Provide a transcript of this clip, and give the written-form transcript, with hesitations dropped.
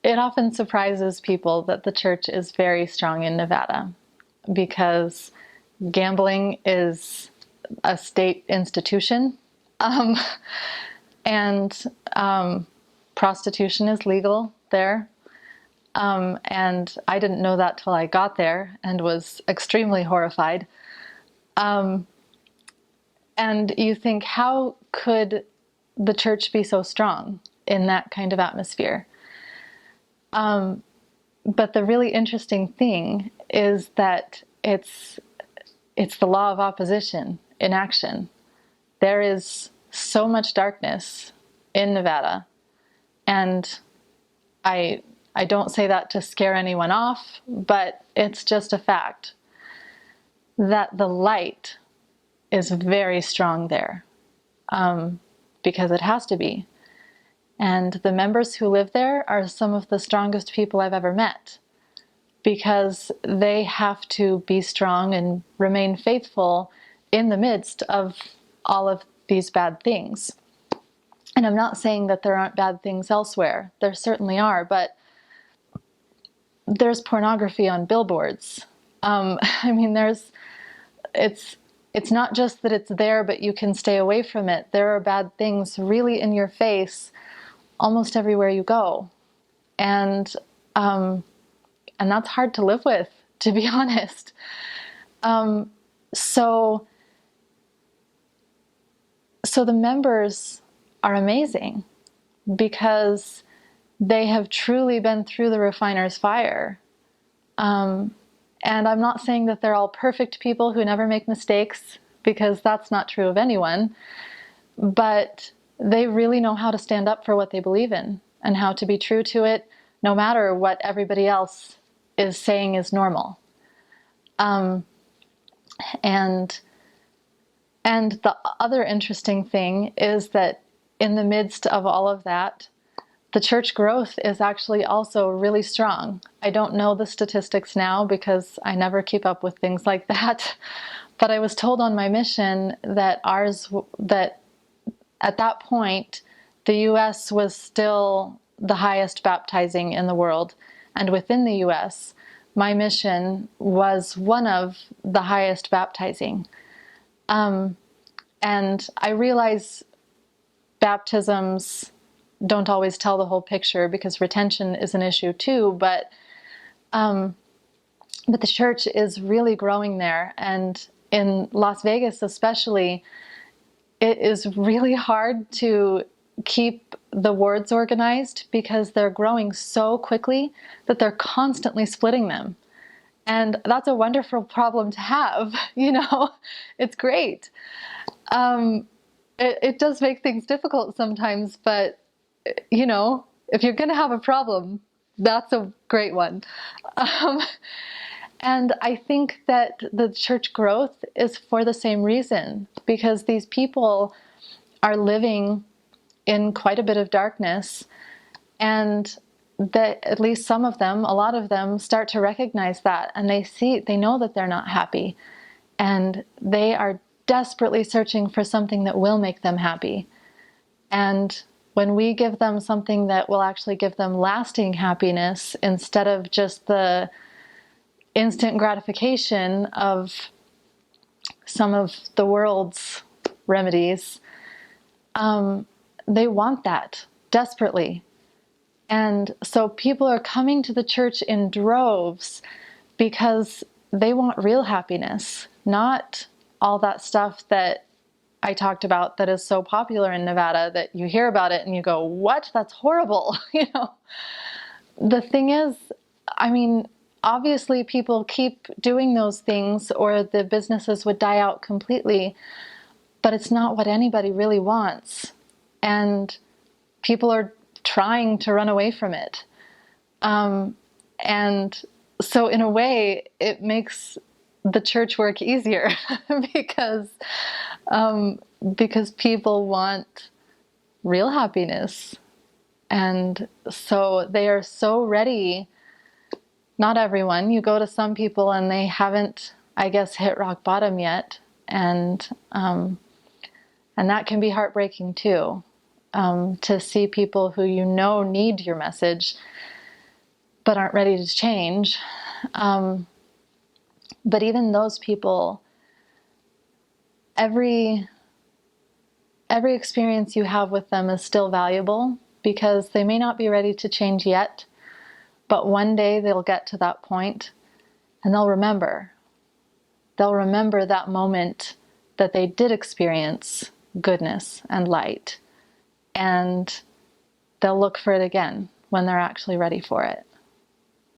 It often surprises people that the church is very strong in Nevada because gambling is a state institution, um, and prostitution is legal there. And I didn't know that till I got there and was extremely horrified. Um, and you think, how could the church be so strong in that kind of atmosphere? But the really interesting thing is that it's the law of opposition in action. There is so much darkness in Nevada, and I don't say that to scare anyone off, but it's just a fact that the light is very strong there, because it has to be. And the members who live there are some of the strongest people I've ever met, because they have to be strong and remain faithful in the midst of all of these bad things. And I'm not saying that there aren't bad things elsewhere. There certainly are, but there's pornography on billboards. I mean, it's not just that it's there, but you can stay away from it. There are bad things really in your face almost everywhere you go. And that's hard to live with, to be honest. So the members are amazing because they have truly been through the refiner's fire. And I'm not saying that they're all perfect people who never make mistakes, because that's not true of anyone. But they really know how to stand up for what they believe in and how to be true to it, no matter what everybody else is saying is normal. And the other interesting thing is that in the midst of all of that, the church growth is actually also really strong. I don't know the statistics now because I never keep up with things like that. But I was told on my mission that at that point, the U.S. was still the highest baptizing in the world. And within the U.S., my mission was one of the highest baptizing. And I realize baptisms don't always tell the whole picture because retention is an issue too, but the church is really growing there. And in Las Vegas especially, it is really hard to keep the wards organized because they're growing so quickly that they're constantly splitting them. And that's a wonderful problem to have, it's great. It does make things difficult sometimes, but if you're going to have a problem, that's a great one. And I think that the church growth is for the same reason, because these people are living in quite a bit of darkness, and that at least some of them, a lot of them, start to recognize that, and they know that they're not happy, and they are desperately searching for something that will make them happy. And when we give them something that will actually give them lasting happiness instead of just the instant gratification of some of the world's remedies, they want that desperately. And so people are coming to the church in droves because they want real happiness, not all that stuff that I talked about that is so popular in Nevada that you hear about it and you go, what? That's horrible. The thing is, obviously people keep doing those things or the businesses would die out completely, but it's not what anybody really wants. And people are trying to run away from it. And so in a way, it makes the church work easier because people want real happiness. And so they are so ready. Not everyone. You go to some people and they haven't, I guess, hit rock bottom yet. And that can be heartbreaking too, to see people who need your message but aren't ready to change. But even those people, every experience you have with them is still valuable, because they may not be ready to change yet, but one day they'll get to that point and they'll remember. They'll remember that moment that they did experience goodness and light, and they'll look for it again when they're actually ready for it.